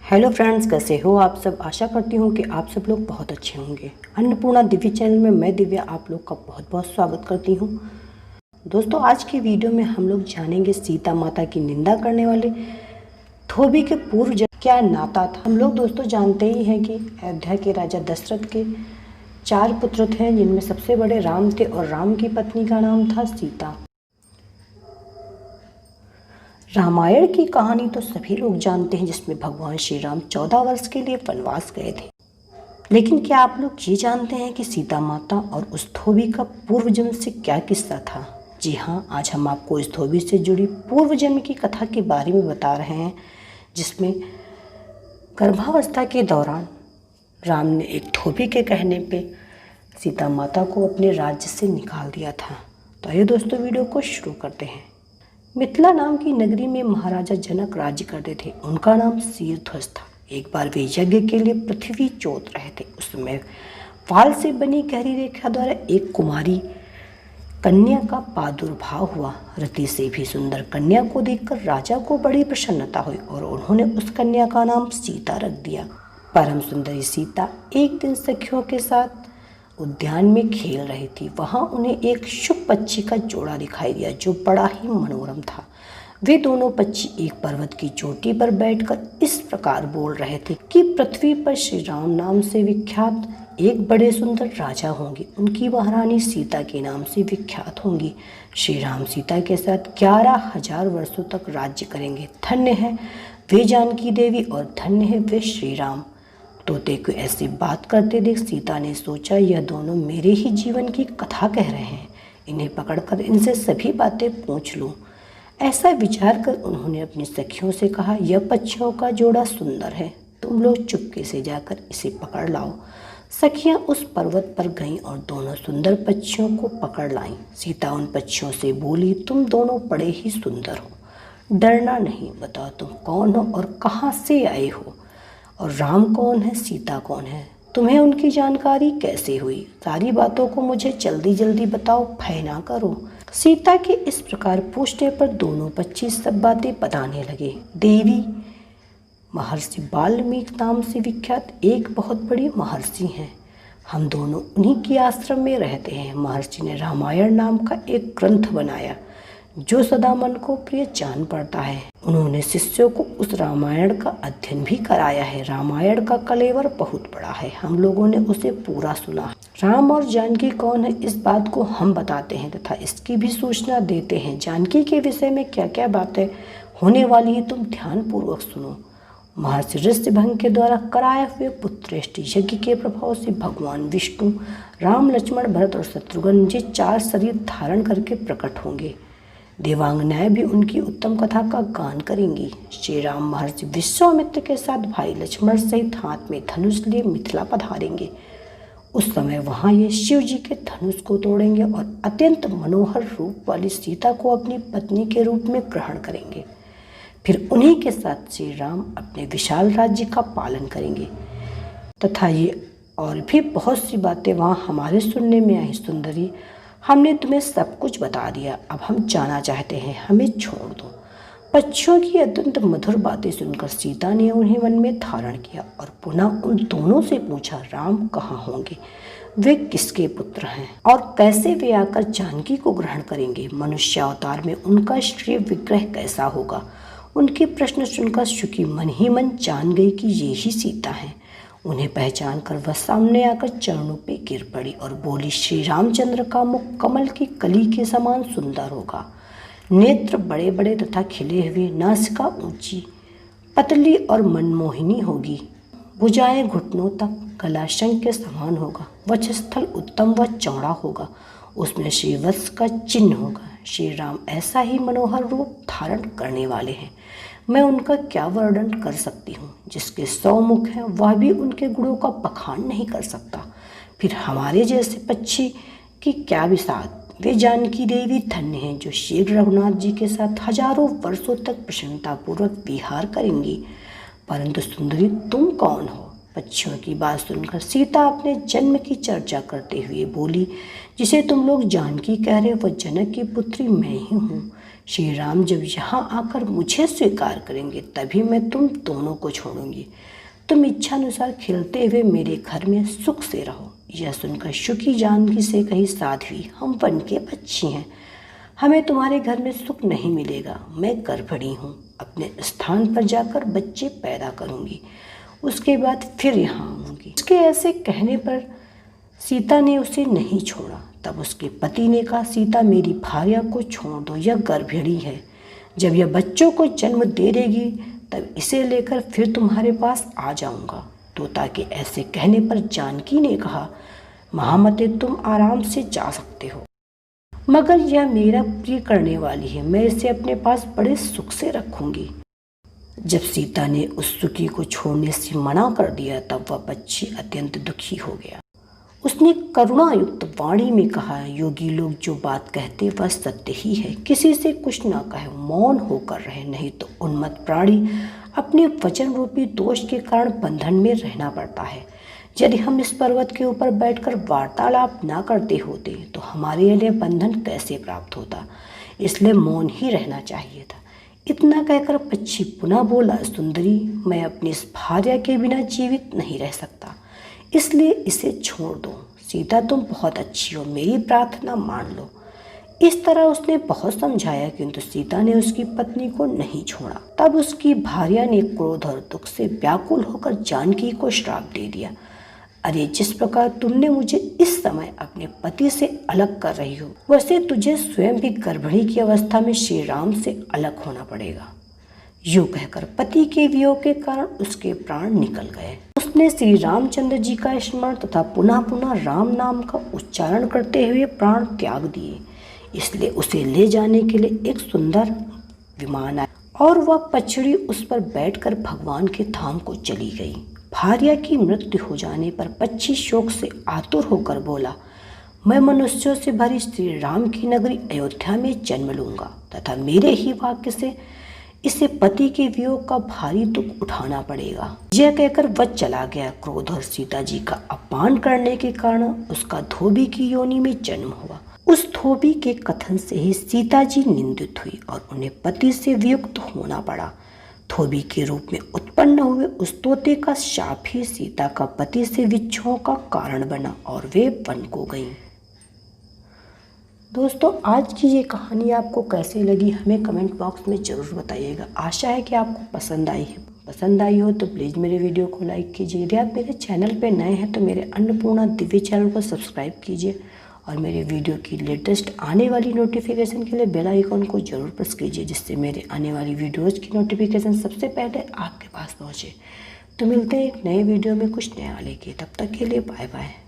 Hello friends, कैसे हो आप सब। आशा करती हूँ कि आप सब लोग बहुत अच्छे होंगे। अन्नपूर्णा दिव्य चैनल में मैं दिव्या आप लोग का बहुत बहुत स्वागत करती हूँ। दोस्तों, आज की वीडियो में हम लोग जानेंगे सीता माता की निंदा करने वाले धोबी के पूर्व जन्म क्या नाता था। हम लोग दोस्तों जानते ही हैं कि अयोध्या के राजा दशरथ के 4 पुत्र थे, जिनमें सबसे बड़े राम थे और राम की पत्नी का नाम था सीता। रामायण की कहानी तो सभी लोग जानते हैं, जिसमें भगवान श्री राम 14 वर्ष के लिए वनवास गए थे। लेकिन क्या आप लोग ये जानते हैं कि सीता माता और उस धोबी का पूर्व जन्म से क्या किस्सा था। जी हाँ, आज हम आपको इस धोबी से जुड़ी पूर्व जन्म की कथा के बारे में बता रहे हैं, जिसमें गर्भावस्था के दौरान राम ने एक धोबी के कहने पे सीता माता को अपने राज्य से निकाल दिया था। तो आइए दोस्तों, वीडियो को शुरू करते हैं। मिथिला नाम की नगरी में महाराजा जनक राज्य करते थे। उनका नाम शीरध्वज था। एक बार वे यज्ञ के लिए पृथ्वी जोत रहे थे। उस समय फाल से बनी गहरी रेखा द्वारा एक कुमारी कन्या का प्रादुर्भाव हुआ। रति से भी सुंदर कन्या को देखकर राजा को बड़ी प्रसन्नता हुई और उन्होंने उस कन्या का नाम सीता रख दिया। परम सुंदरी सीता एक दिन सखियों के साथ उद्यान में खेल रही थी। वहां उन्हें एक शुभ पक्षी का जोड़ा दिखाई दिया, जो बड़ा ही मनोरम था। वे दोनों पक्षी एक पर्वत की चोटी पर बैठकर इस प्रकार बोल रहे थे कि पृथ्वी पर श्री राम नाम से विख्यात एक बड़े सुंदर राजा होंगे। उनकी महारानी सीता के नाम से विख्यात होंगी। श्री राम सीता के साथ 11,000 वर्षों तक राज्य करेंगे। धन्य है वे जानकी देवी और धन्य है वे श्री राम। तोते को ऐसी बात करते देख सीता ने सोचा, यह दोनों मेरे ही जीवन की कथा कह रहे हैं। इन्हें पकड़कर इनसे सभी बातें पूछ लूं। ऐसा विचार कर उन्होंने अपनी सखियों से कहा, यह पक्षियों का जोड़ा सुंदर है, तुम लोग चुपके से जाकर इसे पकड़ लाओ। सखियां उस पर्वत पर गईं और दोनों सुंदर पक्षियों को पकड़ लाईं। सीता उन पक्षियों से बोली, तुम दोनों बड़े ही सुंदर हो, डरना नहीं। बताओ तुम कौन हो और कहाँ से आए हो, और राम कौन है, सीता कौन है, तुम्हें उनकी जानकारी कैसे हुई। सारी बातों को मुझे जल्दी जल्दी बताओ, भय ना करो। सीता के इस प्रकार पूछने पर दोनों पक्षी सब बातें बताने लगे। देवी, महर्षि वाल्मीकि नाम से विख्यात एक बहुत बड़ी महर्षि हैं। हम दोनों उन्हीं के आश्रम में रहते हैं। महर्षि ने रामायण नाम का एक ग्रंथ बनाया, जो सदा मन को प्रिय जान पड़ता है। उन्होंने शिष्यों को उस रामायण का अध्ययन भी कराया है। रामायण का कलेवर बहुत बड़ा है, हम लोगों ने उसे पूरा सुना। राम और जानकी कौन है, इस बात को हम बताते हैं तथा इसकी भी सूचना देते हैं। जानकी के विषय में क्या क्या बातें होने वाली है, तुम ध्यान पूर्वक सुनो। महर्षि ऋषिभंग के द्वारा कराए हुए पुत्रेष्टि यज्ञ के प्रभाव से भगवान विष्णु राम, लक्ष्मण, भरत और शत्रुघ्न जी 4 शरीर धारण करके प्रकट होंगे। देवांगनाएं भी उनकी उत्तम कथा का गान करेंगी। श्री राम महर्षि विश्वामित्र के साथ भाई लक्ष्मण सहित हाथ में धनुष लिए मिथिला पधारेंगे। उस समय वहां ये शिव जी के धनुष को तोड़ेंगे और अत्यंत मनोहर रूप वाली सीता को अपनी पत्नी के रूप में ग्रहण करेंगे। फिर उन्हीं के साथ श्री राम अपने विशाल राज्य का पालन करेंगे तथा ये और भी बहुत सी बातें वहां हमारे सुनने में आई। सुंदरी, हमने तुम्हें सब कुछ बता दिया, अब हम जाना चाहते हैं, हमें छोड़ दो। पक्षियों की अत्यंत मधुर बातें सुनकर सीता ने उन्हें मन में धारण किया और पुनः उन दोनों से पूछा, राम कहाँ होंगे, वे किसके पुत्र हैं और कैसे वे आकर जानकी को ग्रहण करेंगे। मनुष्य अवतार में उनका श्रेय विग्रह कैसा होगा। उनके प्रश्न सुनकर शुकी मन ही मन जान गई कि ये ही सीता हैं। उन्हें पहचान कर वह सामने आकर चरणों पे गिर पड़ी और बोली, श्री रामचंद्र का मुख कमल की कली के समान सुंदर होगा, नेत्र बड़े बड़े तथा खिले हुए, नासिका ऊंची पतली और मनमोहिनी होगी, भुजाएं घुटनों तक, गला शंख के समान होगा, वक्षस्थल उत्तम व चौड़ा होगा, उसमें श्रीवत्स का चिन्ह होगा। श्री राम ऐसा ही मनोहर रूप धारण करने वाले हैं, मैं उनका क्या वर्णन कर सकती हूँ। जिसके 100 मुख हैं वह भी उनके गुणों का बखान नहीं कर सकता। फिर हमारे जैसे पक्षी की क्या विसात। वे जानकी देवी धन्य हैं, जो शीघ्र रघुनाथ जी के साथ हजारों वर्षों तक प्रसन्नतापूर्वक विहार करेंगी। परंतु सुंदरी, तुम कौन हो। पक्षियों की बात सुनकर सीता अपने जन्म की चर्चा करते हुए बोली, जिसे तुम लोग जानकी कह रहे हो, वह जनक की पुत्री मैं ही हूँ। श्री राम जब यहाँ आकर मुझे स्वीकार करेंगे तभी मैं तुम दोनों को छोड़ूंगी। तुम इच्छानुसार खेलते हुए मेरे घर में सुख से रहो। यह सुनकर शुकी जानकी से कही, साध्वी, हम वन के पक्षी हैं, हमें तुम्हारे घर में सुख नहीं मिलेगा। मैं गर्भणी हूँ, अपने स्थान पर जाकर बच्चे पैदा करूँगी, उसके बाद फिर यहाँ आऊँगी। उसके ऐसे कहने पर सीता ने उसे नहीं छोड़ा। तब उसके पति ने कहा, सीता, मेरी भार्या को छोड़ दो, यह गर्भिणी है। जब यह बच्चों को जन्म दे देगी तब इसे लेकर फिर तुम्हारे पास आ जाऊंगा। तोता के ऐसे कहने पर जानकी ने कहा, महामते, तुम आराम से जा सकते हो, मगर यह मेरा प्रिय करने वाली है, मैं इसे अपने पास बड़े सुख से रखूंगी। जब सीता ने उस सुखी को छोड़ने से मना कर दिया तब वह पक्षी अत्यंत दुखी हो गया। उसने करुणायुक्त वाणी में कहा, योगी लोग जो बात कहते वह सत्य ही है, किसी से कुछ न कहे, मौन होकर रहे, नहीं तो उन्मत्त प्राणी अपने वचन रूपी दोष के कारण बंधन में रहना पड़ता है। यदि हम इस पर्वत के ऊपर बैठकर वार्तालाप न करते होते तो हमारे लिए बंधन कैसे प्राप्त होता, इसलिए मौन ही रहना चाहिए था। इतना कहकर पक्षी पुनः बोला, सुंदरी, मैं अपनी इस भार्या के बिना जीवित नहीं रह सकता, इसलिए इसे छोड़ दो। सीता, तुम बहुत अच्छी हो, मेरी प्रार्थना मान लो। इस तरह उसने बहुत समझाया, किंतु सीता ने उसकी पत्नी को नहीं छोड़ा। तब उसकी भार्या ने क्रोध और दुख से व्याकुल होकर जानकी को श्राप दे दिया, अरे, जिस प्रकार तुमने मुझे इस समय अपने पति से अलग कर रही हो, वैसे तुझे स्वयं भी गर्भिणी की अवस्था में श्री राम से अलग होना पड़ेगा। यूं कहकर पति के वियोग के कारण उसके प्राण निकल गए। उसने श्री रामचंद्र जी का स्मरण तथा पुनः पुनः राम नाम का उच्चारण करते हुए प्राण त्याग दिए। इसलिए उसे ले जाने के लिए एक सुंदर विमान आया और वह पछड़ी उस पर बैठकर भगवान के धाम को चली गई। भार्या की मृत्यु हो जाने पर पक्षी शोक से आतुर होकर बोला, मैं मनुष्यों से भरी श्री राम की नगरी अयोध्या में जन्म लूंगा तथा मेरे ही वाक्य से इसे पति के वियोग का भारी दुख उठाना पड़ेगा। यह कहकर वह चला गया। क्रोध और सीता जी का अपमान करने के कारण उसका धोबी की योनि में जन्म हुआ। उस धोबी के कथन से ही सीता जी निंदित हुई और उन्हें पति से वियुक्त होना पड़ा। धोबी के रूप में उत्पन्न हुए उस तोते का शाप ही सीता का पति से विच्छोह का कारण बना और वे वन को गईं। दोस्तों, आज की ये कहानी आपको कैसी लगी हमें कमेंट बॉक्स में ज़रूर बताइएगा। आशा है कि आपको पसंद आई है। पसंद आई हो तो प्लीज़ मेरे वीडियो को लाइक कीजिए। यदि आप मेरे चैनल पर नए हैं तो मेरे अन्नपूर्णा दिव्य चैनल को सब्सक्राइब कीजिए और मेरे वीडियो की लेटेस्ट आने वाली नोटिफिकेशन के लिए बेल आइकॉन को ज़रूर प्रेस कीजिए, जिससे मेरे आने वाली वीडियोज़ की नोटिफिकेशन सबसे पहले आपके पास पहुँचे। तो मिलते हैं एक नए वीडियो में कुछ नया लेके, तब तक के लिए बाय बाय।